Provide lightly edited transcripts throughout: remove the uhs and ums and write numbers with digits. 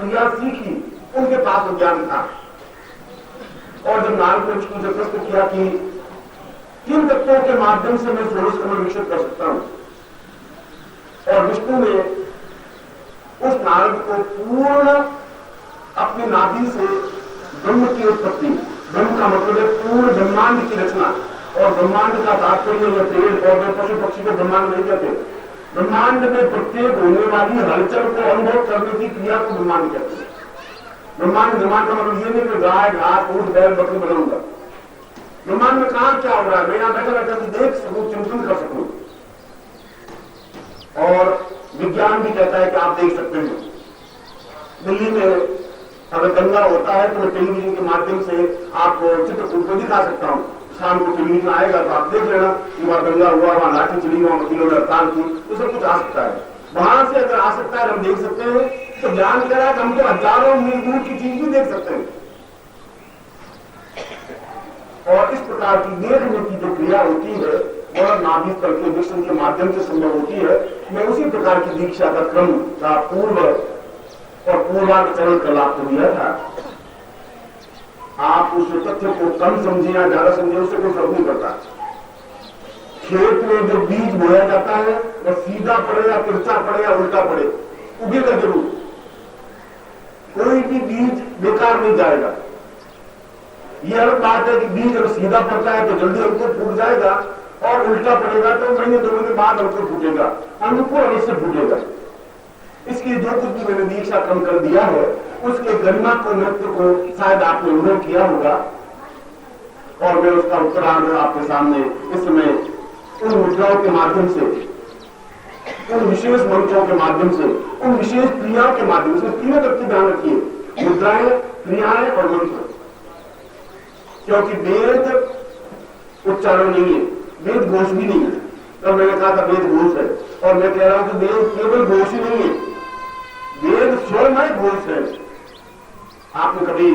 क्रिया सीखी, उनके पास वो ज्ञान था। और जब नारद ने विष्णु से प्रश्न किया कि किन तत्वों के माध्यम से मैं षोडश कमल विकसित कर सकता हूं, और विष्णु ने उस नारद को पूर्ण अपनी नाभि से ब्रह्म की उत्पत्ति, ब्रह्म का मतलब है पूर्ण ब्रह्मांड की रचना, और ब्रह्मांड का तात्पर्य है पेड़ पौधे पशु पक्षी को ब्रह्मांड नहीं कहते। ब्रह्मांड में प्रत्येक होने वाली हलचल को अनुभव करने की क्रिया को ब्रह्मांड कहते हैं। ब्रह्मांड निर्माण का मतलब ये नहीं कि गाय घास ऊंट बैल बकरी बनाऊंगा। ब्रह्मांड में कहां क्या हो रहा है मैं यहां बैठा बैठा देख सकूं, चिंतन कर सकूं। और विज्ञान भी कहता है कि आप देख सकते हैं। दिल्ली में अगर गंगा होता है तो मैं टेलीविजन के माध्यम से आपको चित्रकूट को दिखा सकता हूं। शाम को टेलीविजन आएगा तो आप देख लेना कि वहां गंगा हुआ, वहां लाठी चली, वहां वकीलों ने हड़ताल की, तो सब कुछ आ सकता है। वहां से अगर आ सकता है हम देख सकते हैं, तो ज्ञान कह रहा है कि हम तो हजारों मील दूर की चीज भी देख सकते हैं। और इस प्रकार की देखने की जो क्रिया होती है वह नाभि स्थल के दर्शन के माध्यम से संभव होती है। मैं उसी प्रकार की दीक्षा का क्रम का पूर्व और पूर्वाचरण का लाभ तो दिया था। आप उस तथ्य को कम समझे या ज्यादा समझे उससे कोई फर्क नहीं पड़ता। खेत में जो बीज बोया जाता है वह सीधा पड़े या तिरछा पड़े या उल्टा पड़े, उगेगा जरूर। कोई भी बीज बेकार नहीं जाएगा। यह अलग बात है कि बीज अगर सीधा पड़ता है तो जल्दी अंकुर फूट जाएगा, और उल्टा पड़ेगा तो महीने 2 महीने बाद अंकुर फूटेगा, अंकुर अवश्य फूटेगा। इसलिए जो कुछ भी मैंने दीक्षा कम कर दिया है उसके गरिमा को, महत्व को शायद आपने अनुभव किया होगा, और मैं उसका उत्तरार्ध आपके सामने इस समय उन मुद्राओं के माध्यम से, उन विशेष मंत्रों के माध्यम से, उन विशेष क्रियाओं के माध्यम से, तीनों तत्व ध्यान रखिए, मुद्राएं, क्रियाएं और मंत्र। क्योंकि वेद उच्चारण नहीं है, वेद घोष भी नहीं है। तो मैंने कहा था वेद घोष है, और मैं कह रहा हूं कि वेद केवल घोष ही नहीं है, वेद स्वयं है घोष है। आपने कभी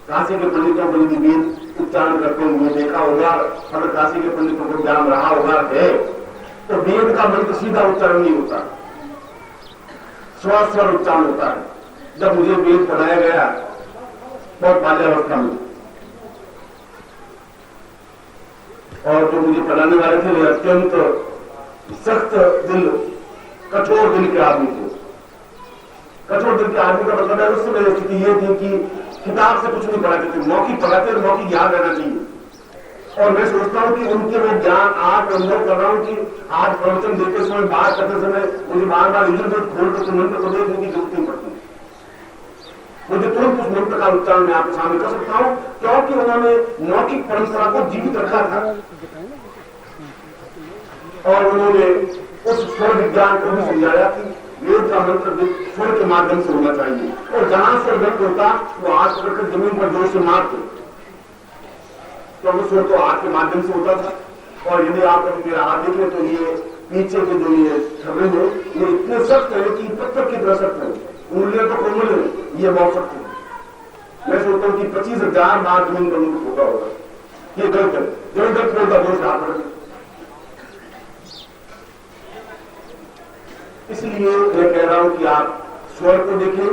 काशी के पंडितों को यदि वेद उच्चारण करते हुए देखा होगा, अगर काशी के पंडितों को ज्ञान रहा होगा है, तो वेद का मंत्र सीधा उच्चारण नहीं होता, स्वर उच्चारण होता है। जब मुझे वेद पढ़ाया गया बहुत बाल्यावस्था में, और जो मुझे पढ़ाने वाले थे वे अत्यंत सख्त दिल, कठोर दिल के आदमी थे। कठोर दिल के आदमी का मतलब है उस समय स्थिति ये थी कि किताब से कुछ नहीं पढ़ाते थे, मौखिक पढ़ाते, मौखिक ज्ञान रहना चाहिए। और मैं सोचता हूं कि उनके वो ज्ञान आज अनुभव कर रहा हूं कि आज प्रवचन देते समय, बात करते समय मुझे बार बार इधर उधर खोल कर मंत्र को देखने की जरूरत नहीं पड़ती। मुझे तुरंत उस मंत्र का उच्चारण मैं आपके सामने कर सकता हूं, क्योंकि उन्होंने मौखिक परंपरा को जीवित रखा था, और उन्होंने उस स्वर विज्ञान को भी समझाया कि वेद का मंत्र स्वर के माध्यम से होना चाहिए, और जहां स्वर व्यक्त होता वो हाथ पकड़कर जमीन पर जोर से मारते, क्योंकि स्वर तो हाथ के माध्यम से होता था। और यदि आप कभी मेरा हाथ देखें तो ये पीछे के जो ये छवि है ये इतने सख्त है कि पत्थर की तरह सख्त है, उंगलियां तो कोमल है, ये बहुत सख्त है। मैं सोचता हूँ कि 25,000 बार जमीन पर मुक्त होता होगा, ये गलत है, जो गलत बोलता जोर से हाथ पकड़। इसलिए मैं कह रहा हूं कि आप स्वर को देखें,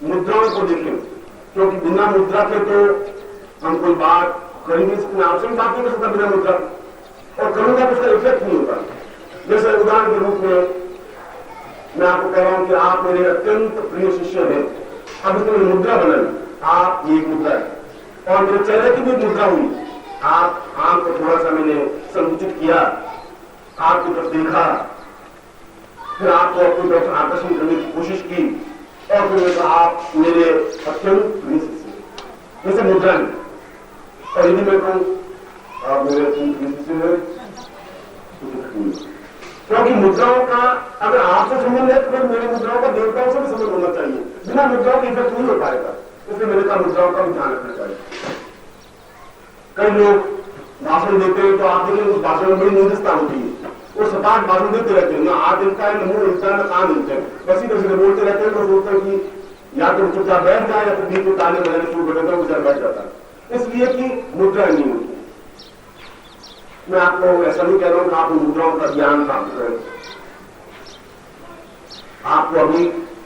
मुद्राओं को देखें, क्योंकि बिना मुद्रा के तो हम कोई बात कर ही नहीं सकते। आपसे बात नहीं कर सकता बिना मुद्रा, और करूंगा तो उसका इफेक्ट नहीं होता। जैसे उदाहरण के रूप में मैं आपको कह रहा हूं कि आप मेरे अत्यंत प्रिय शिष्य हैं, अब इसमें मुद्रा बनाई, आप ये मुद्रा है, और मेरे चेहरे की भी मुद्रा हुई, आप आंख को थोड़ा सा मैंने संकुचित किया, आपकी तरफ देखा, फिर आपको अपनी तरफ आकर्षण करने की कोशिश की, और फिर आप मेरे अत्यंत प्रिय शिष्य, जैसे मुद्रा है। और यदि मैं कहूं आप मेरे अत्यंत प्रिय शिष्य हैं, क्योंकि मुद्राओं का अगर आपसे संबंध है तो फिर मेरी मुद्राओं का देवताओं से भी संबंध होना चाहिए, बिना मुद्राओं का इफेक्ट नहीं हो पाएगा। इसलिए मैंने कहा मुद्राओं का भी ध्यान रखना चाहिए। कई लोग भाषण देते हैं तो आप देखें उस भाषण में बड़ी नीरसता होती है, वो सपाट भाषण देते रहते हैं, ना हाथ हिलता है, ना मुंह हिलता है, ना कान हिलते हैं, बस इधर से बोलते रहते हैं। तो सोचते हैं कि या तो चुपचाप बैठ जाए या फिर बीच में ताने बजाने शुरू कर देता है, वो बैठ जाता है, इसलिए कि मुद्रा नहीं होती। मैं आपको ऐसा नहीं कह रहा हूं कि आप मुद्राओं का ज्ञान प्राप्त करें, आपको अभी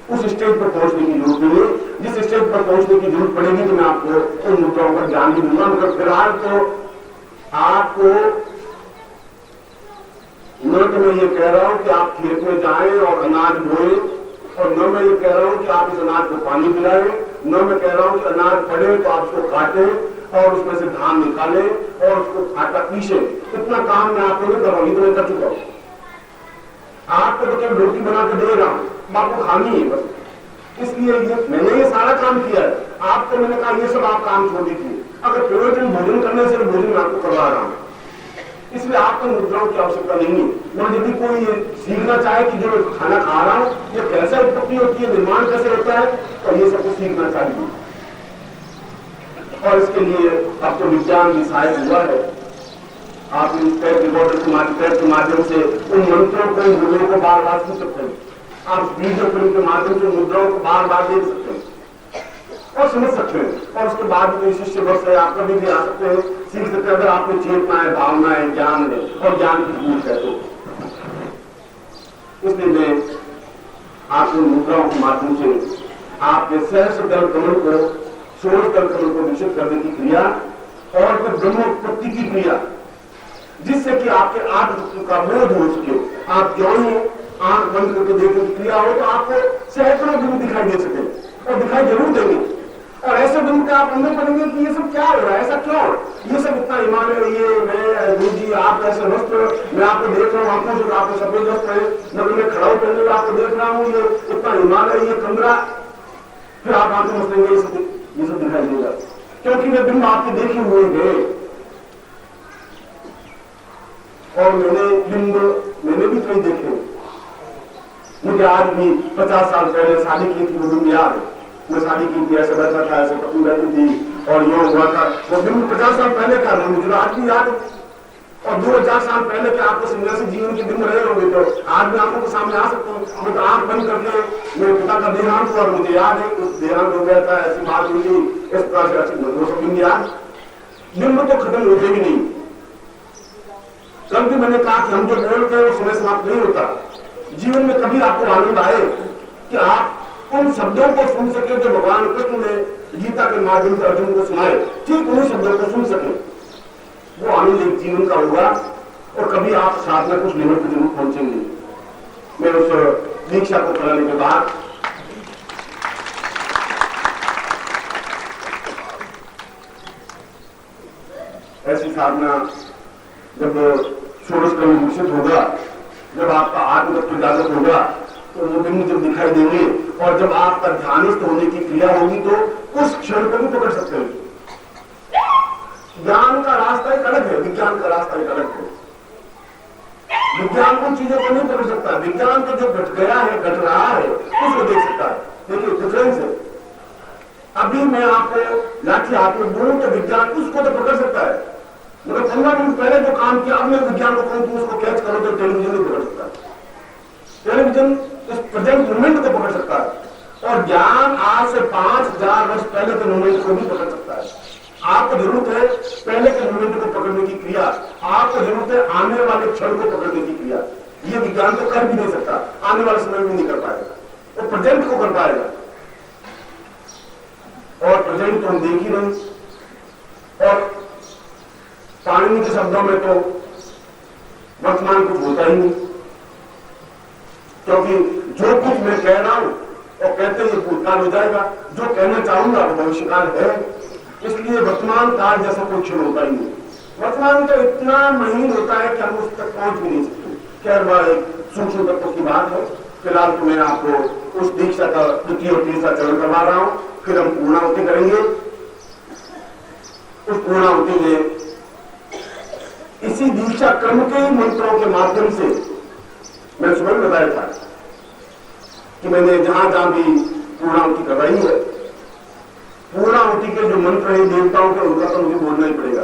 उस स्टेज पर पहुंचने की जरूरत नहीं है। जिस स्टेज पर पहुंचने की जरूरत पड़ेगी तो मैं आपको उन मुद्राओं का ज्ञान भी दूंगा, मगर फिलहाल तो आपको न तो मैं ये कह रहा हूं कि आप खेत में जाएं और अनाज बोएं, और न मैं ये कह रहा हूं कि आप इस अनाज को पानी पिलाएं, न मैं कह रहा हूं कि अनाज पड़े तो आप उसको काटें और उसमें से धान निकालें और उसको आटा पीसें। इतना काम मैं आपको नहीं कर रहा हूं, ये तो मैं कर चुका हूं। आपको तो केवल रोटी बना के दे रहा हूं, आपको खानी है बस। इसलिए मैंने ये सारा काम किया है। आपको मैंने कहा ये सब आप काम छोड़ दीजिए, अगर प्रयोजन भोजन करने से भोजन मैं आपको करवा रहा हूं, इसलिए आपको मुद्राओं की आवश्यकता नहीं है। और यदि कोई सीखना चाहे कि जो मैं खाना खा रहा हूं ये कैसे उत्पत्ति होती है, निर्माण कैसे होता है, तो ये सब कुछ सीखना चाहिए। और इसके लिए अब तो विज्ञान भी सहायक हुआ है। आप इन टेप रिकॉर्डर के माध्यम से उन मंत्रों को, मुद्राओं को बार बार सुन सकते हैं। आप वीडियो फिल्म के माध्यम से मुद्राओं को बार बार देख सकते हैं और समझ सकते हैं। और उसके बाद कोई शिष्य वर्ष है, आप कभी भी आ सकते हैं, सीख सकते हैं, अगर आपको चेतना है, भावना है, ज्ञान है और ज्ञान की पूछ है तो। इसलिए मैं आपको मुद्राओं के माध्यम से आपके सहस्र दल कमल को, 16 दल कमल को विकसित करने की क्रिया और फिर ब्रह्मोत्पत्ति की क्रिया, जिससे कि आपके आत्म का बोध हो सके। आप जो ही आंख बंद करके देखने की क्रिया हो तो आपको सैकड़ों बिंदु दिखाई दे सके और दिखाई जरूर देंगे। और ऐसे बिंदु आप अंदर पड़ेंगे कि ये सब क्या हो रहा है, ऐसा क्यों, ये सब इतना हिमालय, ये मैं गुरु जी आप ऐसे वस्त्र, मैं आपको देख रहा हूँ, आपको जो आपको सफेद वस्त्र है, मगर मैं खड़ा पहने हुए आपको देख रहा हूँ, ये इतना हिमालय, ये कमरा, फिर आप आंखें मसलेंगे, ये सब दिखाई देगा, क्योंकि वे बिंब आपके देखे हुए हैं। और मैंने भी कई देखे। मुझे आज भी 50 साल पहले शादी की थी, वो बिंब याद है। मैं शादी की थी, ऐसे बैठा था, ऐसे पत्नी बैठी थी और यो हुआ था। वो बिंब 50 साल पहले का मुझे आज भी याद है। और 2000 साल पहले के आपको सन्यासी जीवन के बिंब रहे होंगे तो आज भी आंखों के सामने आ सकते हैं। मैं तो आंख बंद करके मेरे पिता का देहांत हुआ, मुझे याद है उस देहांत हो गया था, ऐसी बात हुई थी, इस प्रकार से अच्छी वो सब बिंब याद। बिंब तो खत्म होते भी नहीं। कल भी मैंने कहा कि हम जो बोलते हैं वो समय समाप्त नहीं होता। जीवन में कभी आपको आनंद आए कि आप उन शब्दों को सुन सके जो भगवान कृष्ण ने गीता के माध्यम से अर्जुन को सुनाए, ठीक उन्हीं शब्दों को सुन सके, वो आनंद एक जीवन का होगा। और कभी आप साधना कुछ लेवल पर जरूर पहुंचेंगे। मैं उस दीक्षा को कराने के बाद ऐसी साधना जब षोडश क्रम विकसित होगा, जब आपका आत्मतत्व जागृत होगा तो वो बिंब जब दिखाई देंगे और जब आपका ध्यानस्थ होने की क्रिया होगी तो उस क्षण को भी पकड़ सकते हैं। ज्ञान का रास्ता एक अलग है, विज्ञान का रास्ता एक अलग है। विज्ञान उन चीजों को नहीं पकड़ सकता। विज्ञान तो जो घट गया है, घट रहा है, उसको देख सकता है। देखिए डिफरेंस है। अभी मैं आपको लाठी हाथ में दूं तो विज्ञान उसको तो पकड़ सकता है, मगर 15 मिनट पहले जो काम किया, अब मैं विज्ञान को कहूं कि उसको कैच करो तो टेलीविजन नहीं पकड़ सकता। टेलीविजन उस प्रेजेंट मोमेंट को पकड़ सकता है और ज्ञान आज से 5000 वर्ष पहले के मोमेंट को भी पकड़ सकता है। आपको जरूरत है पहले के मोमेंट को पकड़ने की क्रिया, आपको जरूरत है आने वाले क्षण को पकड़ने की क्रिया। ये विज्ञान तो कर भी नहीं सकता, आने वाले समय में नहीं कर पाएगा, वो प्रेजेंट को कर पाएगा। और प्रेजेंट तो हम देख ही नहीं। और पाणिनि के शब्दों में तो वर्तमान कुछ होता ही नहीं, क्योंकि जो कुछ मैं कह रहा हूं और कहते ही भूतकाल हो जाएगा, जो कहना चाहूंगा वो भविष्यकाल है। इसलिए वर्तमान काल जैसा कोई क्षण होता ही नहीं। वर्तमान तो इतना महीन होता है कि हम उस तक पहुंच भी नहीं सकते। खैर वह एक सूक्ष्म तत्व की बात है। फिलहाल तो मैं आपको उस दीक्षा का द्वितीय और तीसरा चरण करवा रहा हूं, फिर हम पूर्णाहुति करेंगे। उस पूर्णाहुति में इसी दीक्षा क्रम के ही मंत्रों के माध्यम से मैं सुबह बताया था कि मैंने जहां जहां भी पूर्णाहुति करवाई है, पूर्णाहुति के जो मंत्र हैं देवताओं के, उनका तो मुझे बोलना ही पड़ेगा,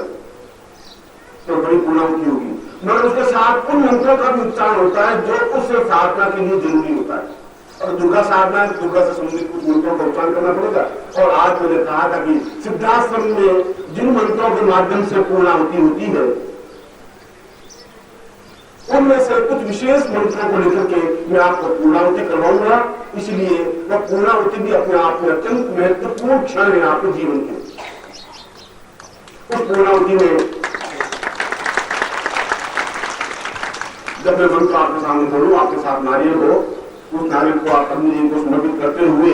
तो बड़ी पूर्णाहुति होगी। मगर उसके साथ उन मंत्रों का भी उच्चारण होता है जो उस साधना के लिए जरूरी होता है। और दुर्गा साधना है, दुर्गा से संबंधित कुछ मंत्रों का उच्चारण करना पड़ेगा। और आज मैंने कहा था कि सिद्धाश्रम में जिन मंत्रों के माध्यम से पूर्णाहुति होती है उनमें से कुछ विशेष मंत्रों को लेकर के मैं आपको पूर्णाहुति करवाऊंगा। इसलिए वह पूर्णाहुति भी अपने आप में अत्यंत महत्वपूर्ण क्षण है आपके जीवन के। उस पूर्णाहुति में जब मैं मंत्र आपके सामने बोलूं, आपके साथ नारियल हो, उस नारियल को आप अग्नि जी को समर्पित करते हुए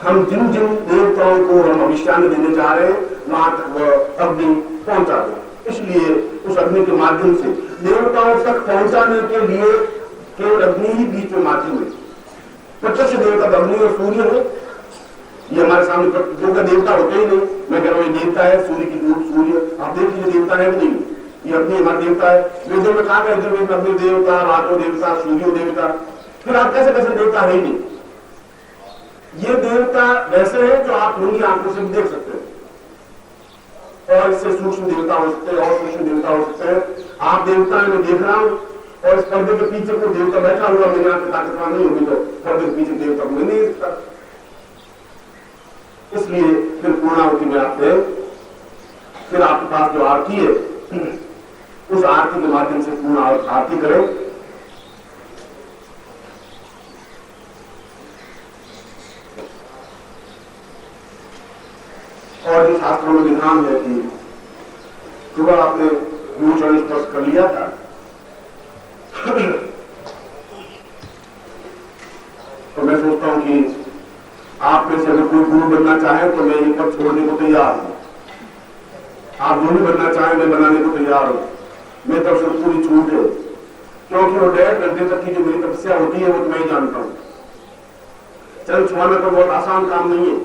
हम जिन जिन देवताओं को हम अभिषेक देने जा रहे हैं वहां तक वह अग्नि पहुंचा दे। इसलिए उस अग्नि के माध्यम से देवताओं तक पहुंचाने के लिए केवल अग्नि ही बीच में माध्यम है। प्रत्यक्ष देवता अग्नि और सूर्य है, ये हमारे सामने दो का देवता होते ही नहीं। मैं कह रहा हूँ देवता है सूर्य की दूर, सूर्य आप देख लीजिए देवता है नहीं, ये अग्नि हमारा देवता है। वेदों में कहा गया अग्नि देवता, रातो देवता, सूर्यो देवता, फिर आप कैसे कैसे देवता है ही नहीं। ये देवता वैसे है जो आप नंगी आंखों से भी देख सकते हैं, और इससे सूक्ष्म देवता हो सकते हैं और सूक्ष्म देवता हो सकते हैं। आप देवता मैं देख रहा हूं और इस पर्दे के पीछे कोई देवता बैठा हुआ मेरे यहाँ पे ताकतवान नहीं होगी तो पर्दे के पीछे देवता को नहीं दिखता। इसलिए फिर पूर्णाहुति में आपने फिर आपके पास जो आरती है उस आरती के माध्यम से पूर्ण आरती करें। और जो शास्त्रों में विधान है कि सुबह आपने गुरु चरण स्पर्श कर लिया था तो मैं सोचता हूं कि आप में से अगर कोई गुरु बनना चाहे तो मैं ये पद छोड़ने को तैयार हूं। आप जो भी बनना चाहें मैं बनाने को तैयार हूं। मेरी तरफ से पूरी छूट है, क्योंकि वो 1.5 घंटे तक की जो मेरी तपस्या होती है वो तो मैं ही जानता हूं। चरण छुआना तो बहुत आसान काम नहीं है,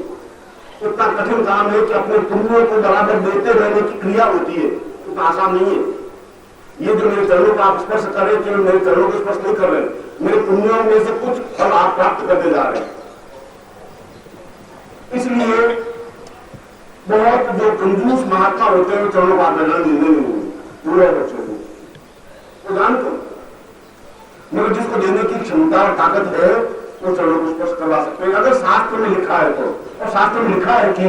इतना कठिन काम है कि अपने पुण्यों को बराबर देते रहने की क्रिया होती है, इतना आसान नहीं है। ये जो मेरे चरणों का आप स्पर्श कर रहे हैं, मेरे चरणों को स्पर्श नहीं कर रहे, मेरे पुण्यों में से कुछ फल आप प्राप्त करते जा रहे हैं। इसलिए बहुत जो कंजूस महात्मा होते हैं चरणों का आदान देने नहीं पूरे बच्चों को वो जानते हो, मगर जिसको देने की क्षमता और ताकत है वो चरणों को स्पर्श करवा सकते हैं अगर शास्त्र में लिखा है तो। और शास्त्र में लिखा है कि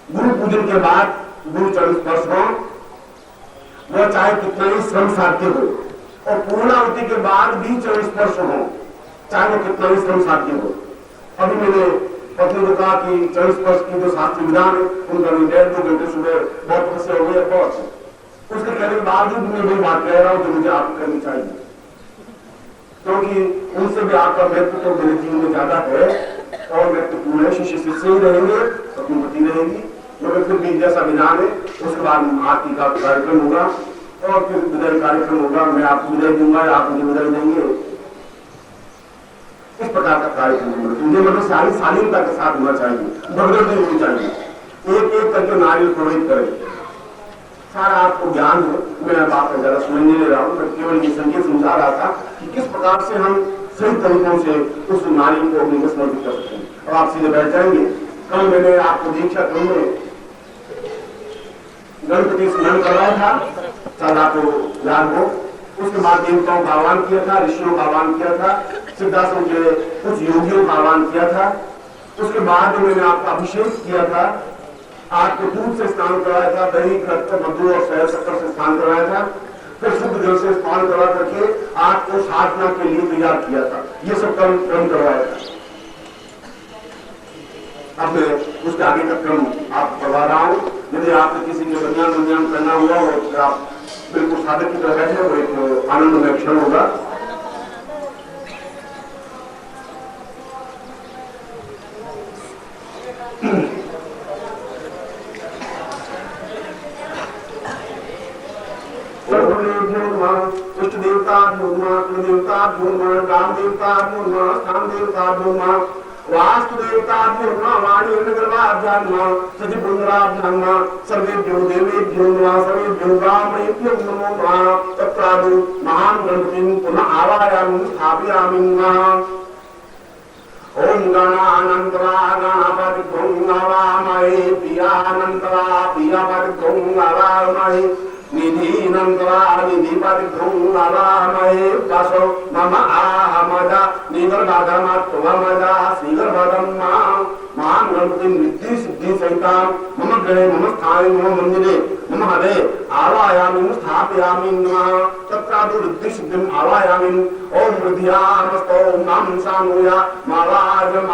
गुरु पूजन के बाद गुरु चरण स्पर्श हो, वह चाहे कितना ही श्रम साध्य हो, और पूर्णाहुति के बाद भी चरण स्पर्श हो चाहे वो कितना ही श्रम साध्य हो। अभी मैंने पत्नी को कहा कि चरण स्पर्श की जो शास्त्रीय विधान है उनका 1.5-2 घंटे सुबह बहुत तपस्या हो गई है बहुत, उसके कहने के बावजूद मैं वही बात कह रहा हूं जो मुझे आपको करनी चाहिए, क्योंकि उनसे भी आपका महत्व तो मेरे जीवन में ज्यादा है और महत्वपूर्ण है। शिष्य शिष्य ही रहेंगे, अपनी गति रहेगी, मगर फिर भी जैसा विधान है उसके बाद आरती का कार्यक्रम होगा और फिर विदाई कार्यक्रम होगा। मैं आपको विदाई दूंगा या आप मुझे विदाई देंगे, इस प्रकार का कार्यक्रम होगा। मतलब सारी शालीनता के साथ होना चाहिए, भगदड़ नहीं होनी चाहिए। एक एक करके नारियल प्रोहित करें, सारा आपको ज्ञान है। मैं अब आपका ज्यादा समझ नहीं ले रहा हूँ, मैं केवल ये संकेत समझा रहा था कि किस प्रकार से हम सही तरीकों से उस नारियल को अपने समर्पित कर सकते हैं। अब आप सीधे बैठ जाएंगे। कल मैंने आपको दीक्षा क्रम में गणपति स्मरण कर रहा था, शायद आपको याद हो। उसके बाद देवताओं का आह्वान किया था, ऋषियों का आह्वान किया था, सिद्धाश्रम के कुछ योगियों का आह्वान किया था। उसके बाद मैंने आपका अभिषेक किया था, आपको दूध से स्नान करवाया था, दही खट्ट मधु और शहद शक्कर से स्नान करवाया था, फिर शुद्ध जल से स्नान करवा करके आपको साधना के लिए तैयार किया था। ये सब क्रम करवाया था। अब मैं उसके आगे का क्रम आप करवा रहा हूँ। यदि आपको किसी के बनियान करना हुआ हो तो आप बिल्कुल साधक की तरह बैठे, वो एक आनंदमय क्षण होगा। इष्ट देवता कुल देवता राम देवता स्थान देवता वास्तु देवता वाणी सचिव सर्वेभ्यो देवेभ्यो सर्वेभ्यो ब्राह्मणेभ्यो नमो नमः। तत्रादु महान गणपतिं पुनः आवाहयामि स्थापयामि। ओम गणानंतरा गणपतिं नमामहे प्रियानंतरा प्रियपतिं नमामहे निधिनंतरा निधिपतिं नमामहे वसो मम आहमद निध गर्भाधारणात् प्रभामाजा श्रीगर्भाधारं महान गणपति निधि सिद्धि सहिता मम गृहे मम स्थाने मम मंदिरे मम हृदे आवायामि स्थापयामि नमः तत्रादु रिद्धि सिद्धिं आवायामि ओम हृदयामस्तो नाम सानुया मावाजम